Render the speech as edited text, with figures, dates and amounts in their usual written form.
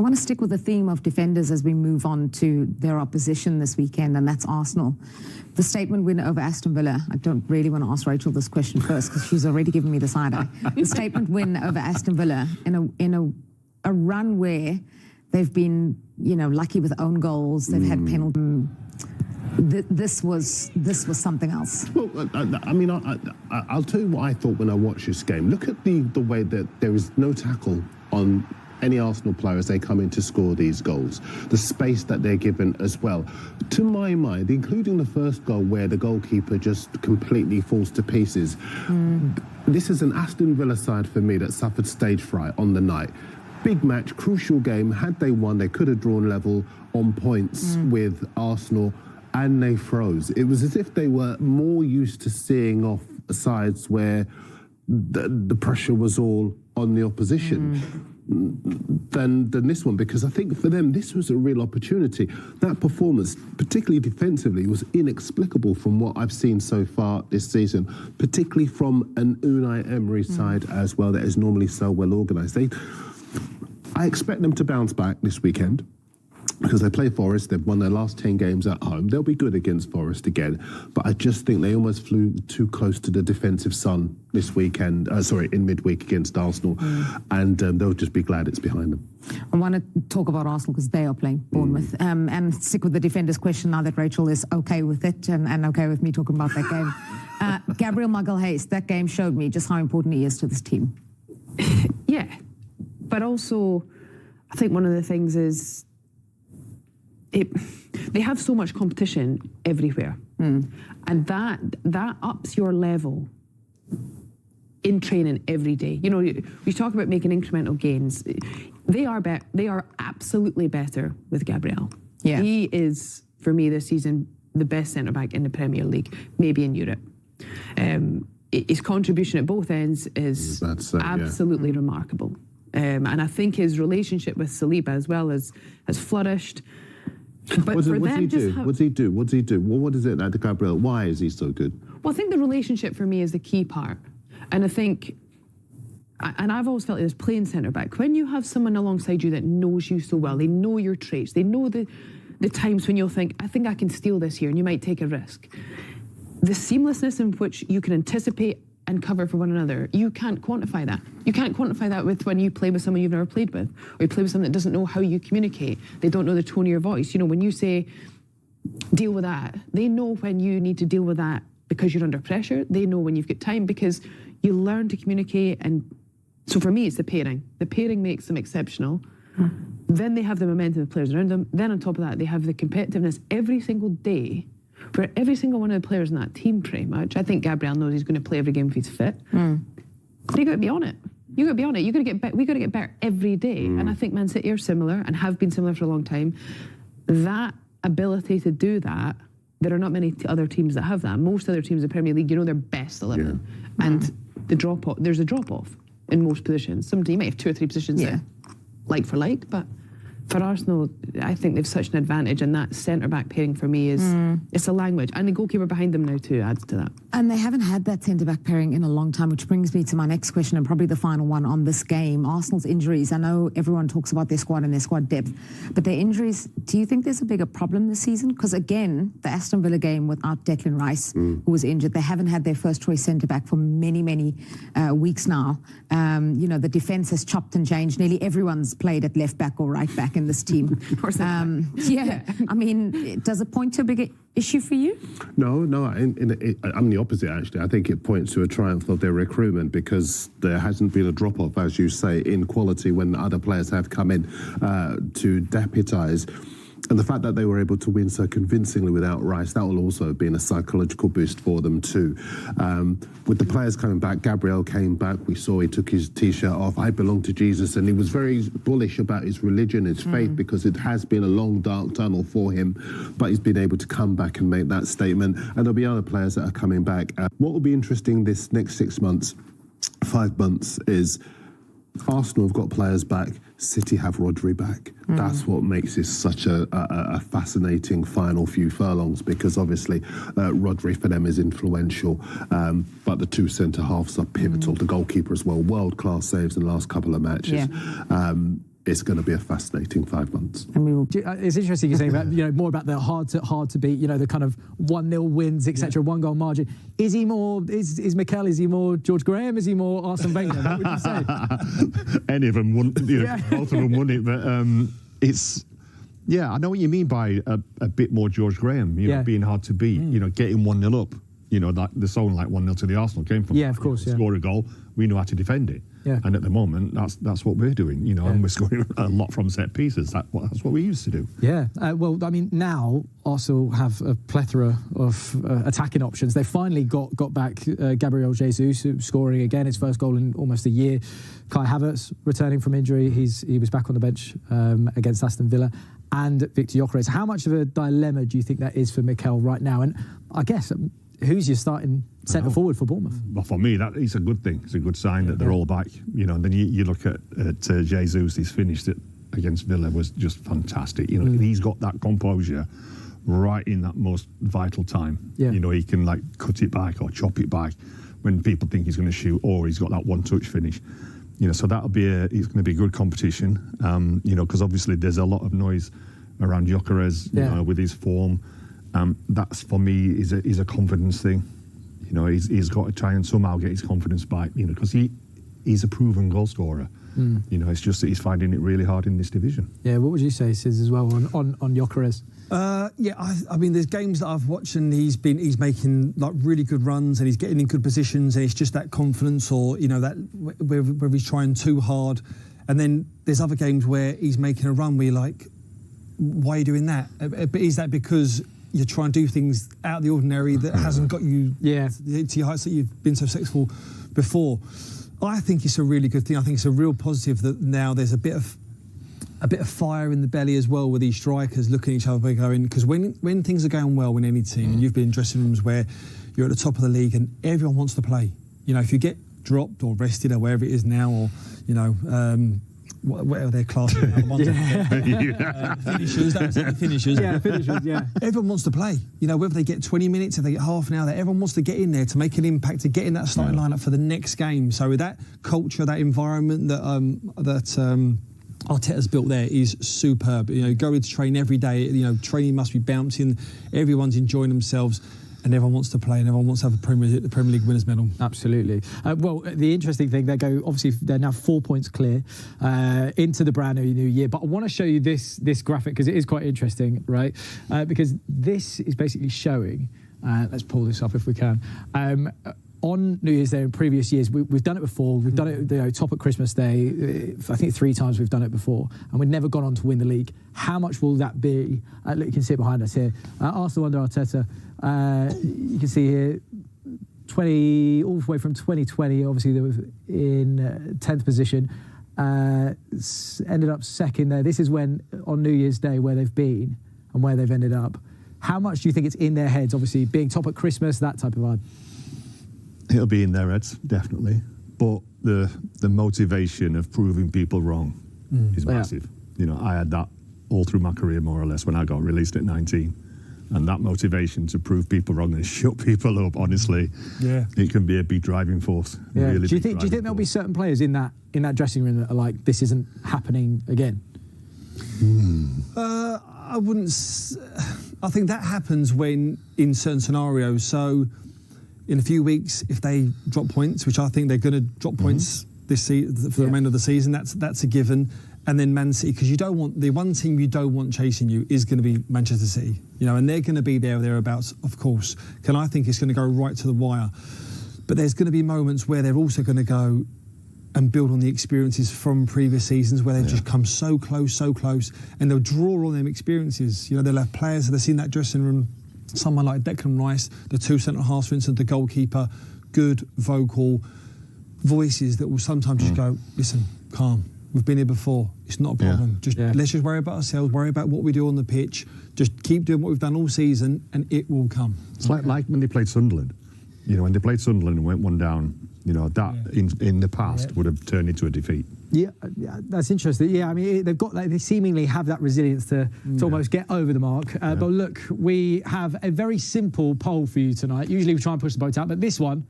I want to stick with the theme of defenders as we move on to their opposition this weekend, and that's Arsenal. The statement win over Aston Villa. I don't really want to ask Rachel this question first because she's already given me the side eye. The statement win over Aston Villa in a run where they've been, lucky with own goals. They've had penalties. This was something else. Well, I'll tell you what I thought when I watched this game. Look at the way that there is no tackle on any Arsenal player as they come in to score these goals. The space that they're given as well. To my mind, including the first goal where the goalkeeper just completely falls to pieces. This is an Aston Villa side for me that suffered stage fright on the night. Big match, crucial game. Had they won, they could have drawn level on points with Arsenal, and they froze. It was as if they were more used to seeing off sides where the pressure was all on the opposition than this one, because I think for them this was a real opportunity. That performance, particularly defensively, was inexplicable from what I've seen so far this season, particularly from an Unai Emery side as well that is normally so well organised. I expect them to bounce back this weekend, because they play Forest. They've won their last 10 games at home. They'll be good against Forest again. But I just think they almost flew too close to the defensive sun this weekend, in midweek against Arsenal. And they'll just be glad it's behind them. I want to talk about Arsenal because they are playing Bournemouth. And stick with the defenders question now that Rachel is okay with it and okay with me talking about that game. Gabriel Magalhaes, that game showed me just how important he is to this team. Yeah. But also, I think one of the things is they have so much competition everywhere, and that ups your level in training every day. We talk about making incremental gains. They are absolutely better with Gabriel. Yeah. He is, for me this season, the best centre back in the Premier League, maybe in Europe. His contribution at both ends is absolutely remarkable. And I think his relationship with Saliba as well has flourished. But What does he do? Well, what is it that Gabriel? Why is he so good? Well, I think the relationship for me is the key part. And I think, and I've always felt it as playing centre back. When you have someone alongside you that knows you so well, they know your traits, they know the times when you'll think, I think I can steal this here, and you might take a risk. The seamlessness in which you can anticipate and cover for one another, you can't quantify that. You can't quantify that with when you play with someone you've never played with, or you play with someone that doesn't know how you communicate. They don't know the tone of your voice. When you say, deal with that, they know when you need to deal with that because you're under pressure. They know when you've got time because you learn to communicate. And so for me, it's the pairing. The pairing makes them exceptional. Then they have the momentum of players around them. Then on top of that, they have the competitiveness every single day for every single one of the players in that team, pretty much. I think Gabriel knows he's going to play every game if he's fit. But you got to be on it. You got to be on it. You got to get better. We got to get better every day. And I think Man City are similar and have been similar for a long time. That ability to do that, there are not many other teams that have that. Most other teams in the Premier League, their best 11, and there's a drop off in most positions. Some team might have 2 or 3 positions that like for like, but for Arsenal, I think they've such an advantage, and that centre-back pairing for me is it's a language. And the goalkeeper behind them now too adds to that. And they haven't had that centre-back pairing in a long time, which brings me to my next question, and probably the final one on this game. Arsenal's injuries. I know everyone talks about their squad and their squad depth, but their injuries, do you think there's a bigger problem this season? Because again, the Aston Villa game without Declan Rice, who was injured, they haven't had their first-choice centre-back for many, many weeks now. The defence has chopped and changed. Nearly everyone's played at left-back or right-back in this team. Of course. I mean, does it point to a bigger issue for you? No, I'm the opposite, actually. I think it points to a triumph of their recruitment, because there hasn't been a drop-off, as you say, in quality when other players have come in to deputise. And the fact that they were able to win so convincingly without Rice, that will also have been a psychological boost for them too. With the players coming back, Gabriel came back. We saw he took his T-shirt off. I belong to Jesus. And he was very bullish about his religion, his faith, because it has been a long, dark tunnel for him. But he's been able to come back and make that statement. And there'll be other players that are coming back. What will be interesting this next 6 months, 5 months, is Arsenal have got players back. City have Rodri back. That's what makes this such a fascinating final few furlongs, because obviously Rodri for them is influential, but the 2 centre halves are pivotal. The goalkeeper as well, world-class saves in the last couple of matches. it's going to be a fascinating 5 months. And we will. It's interesting you're saying about, more about the hard to beat, the kind of 1-0 wins, etc., 1-goal margin. Is he more? Is Mikel? Is he more George Graham? Is he more Arsene Wenger? What would you say? Any of them wouldn't. Both of them wouldn't. But it's. Yeah, I know what you mean by a bit more George Graham. Being hard to beat. Getting 1-0 up. There's only like 1-0 to the Arsenal game from. Yeah, of course. Score a goal. We know how to defend it. Yeah. And at the moment, that's what we're doing, and we're scoring a lot from set pieces. That's what we used to do. Yeah. Well, I mean, now Arsenal have a plethora of attacking options. They finally got back Gabriel Jesus, scoring again his first goal in almost a year. Kai Havertz returning from injury. He was back on the bench against Aston Villa. And Victor Gyökeres. How much of a dilemma do you think that is for Mikel right now? And I guess who's your starting centre forward for Bournemouth? Well, for me, that is a good thing. It's a good sign that they're all back. And then you look at Jesus. He's finished it against Villa was just fantastic. He's got that composure right in that most vital time. Yeah. He can like cut it back or chop it back when people think he's going to shoot, or he's got that one-touch finish. So it's going to be good competition. Because obviously there's a lot of noise around Gyökeres, with his form. That's for me is a confidence thing. He's got to try and somehow get his confidence back. Because he's a proven goal scorer. It's just that he's finding it really hard in this division. Yeah, what would you say, Sis, as well on Gyökeres? I mean, there's games that I've watched and he's making like really good runs and he's getting in good positions and it's just that confidence or that where he's trying too hard, and then there's other games where he's making a run where you're like, why are you doing that? But is that because you're trying to do things out of the ordinary that hasn't got you to your heights that you've been so successful before? I think it's a really good thing. I think it's a real positive that now there's a bit of fire in the belly as well with these strikers looking at each other going, because when things are going well in any team, and you've been in dressing rooms where you're at the top of the league and everyone wants to play. If you get dropped or rested or wherever it is now, or whatever their class finishers, that's the finishers. Yeah, finishers, yeah. Everyone wants to play. Whether they get 20 minutes, if they get half an hour, everyone wants to get in there to make an impact, to get in that starting lineup for the next game. So with that culture, that environment that Arteta's built there is superb. Going to train every day. Training must be bouncing. Everyone's enjoying themselves. And everyone wants to play, and everyone wants to have the Premier League winners' medal. Absolutely. Well, the interesting thing, obviously they're now 4 points clear into the brand new year. But I want to show you this graphic because it is quite interesting, right? Because this is basically showing. Let's pull this up if we can. On New Year's Day in previous years, we've done it before. We've done it top at Christmas Day. I think 3 times we've done it before, and we've never gone on to win the league. How much will that be? Look, you can see it behind us here. Arsenal under Arteta. You can see here, all the way from 2020. Obviously, they were in 10th position. Ended up second there. This is when on New Year's Day where they've been and where they've ended up. How much do you think it's in their heads? Obviously, being top at Christmas, that type of vibe. It'll be in their heads, definitely. But the motivation of proving people wrong is massive. I had that all through my career, more or less, when I got released at 19. And that motivation to prove people wrong and shut people up, honestly, it can be a big driving force. Yeah. Really do you think there'll be certain players in that dressing room that are like, this isn't happening again? I wouldn't. I think that happens when in certain scenarios. So, in a few weeks, if they drop points, which I think they're going to drop points this season for the remainder of the season, that's a given. And then Man City, because you don't want the one team you don't want chasing you is going to be Manchester City, and they're going to be there or thereabouts, of course. And I think it's going to go right to the wire. But there's going to be moments where they're also going to go and build on the experiences from previous seasons where they've just come so close, and they'll draw on them experiences. They'll have players that have seen that dressing room. Someone like Declan Rice, the 2 centre halves, for instance, the goalkeeper, good vocal voices that will sometimes just go, listen, calm. We've been here before. It's not a problem. Let's just worry about ourselves, worry about what we do on the pitch. Just keep doing what we've done all season and it will come. It's like when they played Sunderland. When they played Sunderland and went 1 down, that in the past would have turned into a defeat. Yeah, that's interesting. Yeah, I mean, they seemingly have that resilience to almost get over the mark. But look, we have a very simple poll for you tonight. Usually we try and push the boat out, but this one